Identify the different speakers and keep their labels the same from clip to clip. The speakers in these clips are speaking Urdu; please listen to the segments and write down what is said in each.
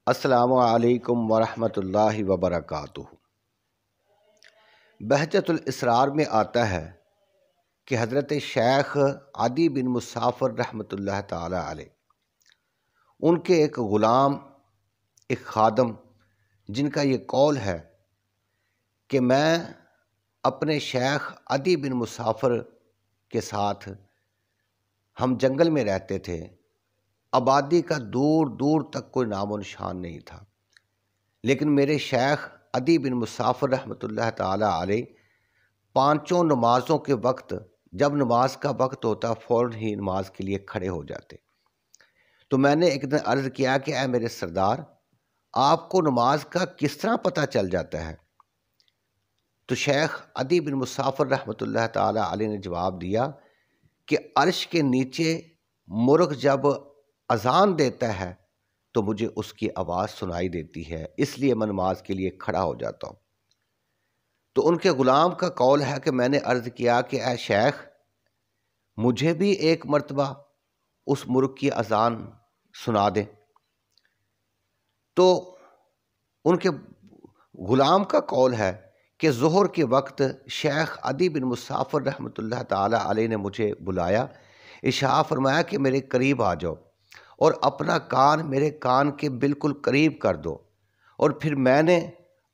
Speaker 1: السلام علیکم ورحمۃ اللہ وبرکاتہ۔ بہجت الاسرار میں آتا ہے کہ حضرت شیخ عدی بن مسافر رحمۃ اللہ تعالی علیہ، ان کے ایک غلام، ایک خادم، جن کا یہ قول ہے کہ میں اپنے شیخ عدی بن مسافر کے ساتھ ہم جنگل میں رہتے تھے، آبادی کا دور دور تک کوئی نام و نشان نہیں تھا، لیکن میرے شیخ عدی بن مسافر رحمۃ اللہ تعالی علیہ پانچوں نمازوں کے وقت، جب نماز کا وقت ہوتا فوراً ہی نماز کے لیے کھڑے ہو جاتے۔ تو میں نے ایک دن عرض کیا کہ اے میرے سردار، آپ کو نماز کا کس طرح پتہ چل جاتا ہے؟ تو شیخ عدی بن مسافر رحمۃ اللہ تعالی علیہ نے جواب دیا کہ عرش کے نیچے مرغ جب اذان دیتا ہے تو مجھے اس کی آواز سنائی دیتی ہے، اس لیے میں نماز کے لیے کھڑا ہو جاتا ہوں۔ تو ان کے غلام کا قول ہے کہ میں نے عرض کیا کہ اے شیخ، مجھے بھی ایک مرتبہ اس مرغ کی اذان سنا دیں۔ تو ان کے غلام کا قول ہے کہ ظہر کے وقت شیخ عدی بن مسافر رحمۃ اللہ تعالی علیہ نے مجھے بلایا، ارشاد فرمایا کہ میرے قریب آ جاؤ اور اپنا کان میرے کان کے بالکل قریب کر دو، اور پھر میں نے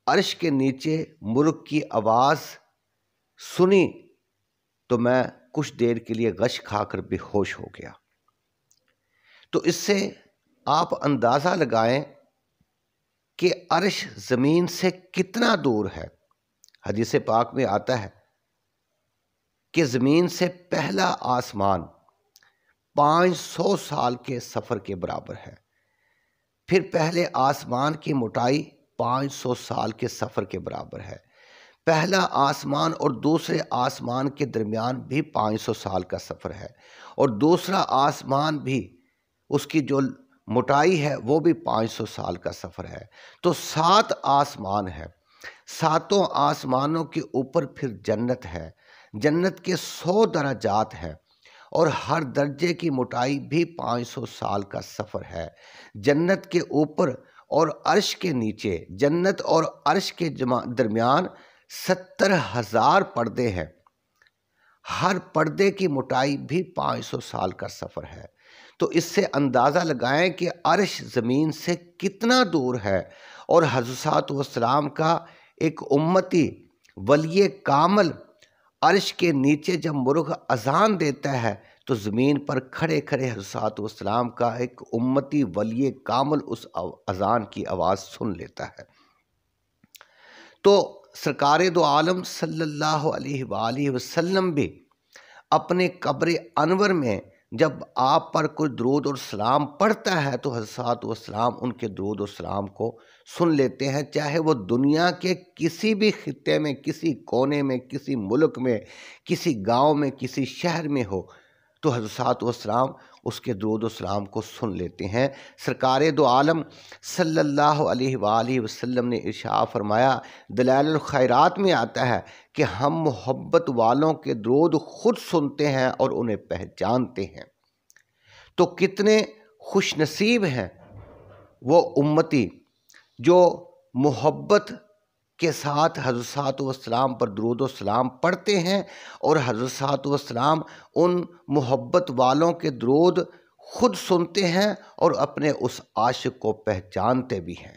Speaker 1: عرش کے نیچے مرغ کی آواز سنی تو میں کچھ دیر کے لیے غش کھا کر بے ہوش ہو گیا۔ تو اس سے آپ اندازہ لگائیں کہ عرش زمین سے کتنا دور ہے۔ حدیث پاک میں آتا ہے کہ زمین سے پہلا آسمان 500 سال کے سفر کے برابر ہے، پھر پہلے آسمان کی موٹائی 500 سال کے سفر کے برابر ہے، پہلا آسمان اور دوسرے آسمان کے درمیان بھی 500 سال کا سفر ہے، اور دوسرا آسمان بھی اس کی جو موٹائی ہے وہ بھی 500 سال کا سفر ہے۔ تو 7 آسمان ہے، 7 آسمانوں کے اوپر پھر جنت ہے، جنت کے 100 درجات ہیں، اور ہر درجے کی موٹائی بھی 500 سال کا سفر ہے۔ جنت کے اوپر اور عرش کے نیچے، جنت اور عرش کے درمیان 70,000 پردے ہیں، ہر پردے کی موٹائی بھی 500 سال کا سفر ہے۔ تو اس سے اندازہ لگائیں کہ عرش زمین سے کتنا دور ہے، اور حضرت والسلام کا ایک امتی ولی کامل عرش کے نیچے جب مرغ اذان دیتا ہے تو زمین پر کھڑے کھڑے حضرت والسلام کا ایک امتی ولی کامل اس اذان کی آواز سن لیتا ہے۔ تو سرکار دو عالم صلی اللہ علیہ وآلہ وسلم بھی اپنے قبر انور میں جب آپ پر کوئی درود اور سلام پڑھتا ہے تو حضرت والسلام ان کے درود و سلام کو سن لیتے ہیں، چاہے وہ دنیا کے کسی بھی خطے میں، کسی کونے میں، کسی ملک میں، کسی گاؤں میں، کسی شہر میں ہو، تو حضرت والسلام اس کے درود و سلام کو سن لیتے ہیں۔ سرکار دو عالم صلی اللہ علیہ وآلہ وسلم نے ارشاد فرمایا، دلائل الخیرات میں آتا ہے کہ ہم محبت والوں کے درود خود سنتے ہیں اور انہیں پہچانتے ہیں۔ تو کتنے خوش نصیب ہیں وہ امتی جو محبت کے ساتھ حضرت والسلام پر درود و سلام پڑھتے ہیں، اور حضرت والسلام ان محبت والوں کے درود خود سنتے ہیں اور اپنے اس عاشق کو پہچانتے بھی ہیں۔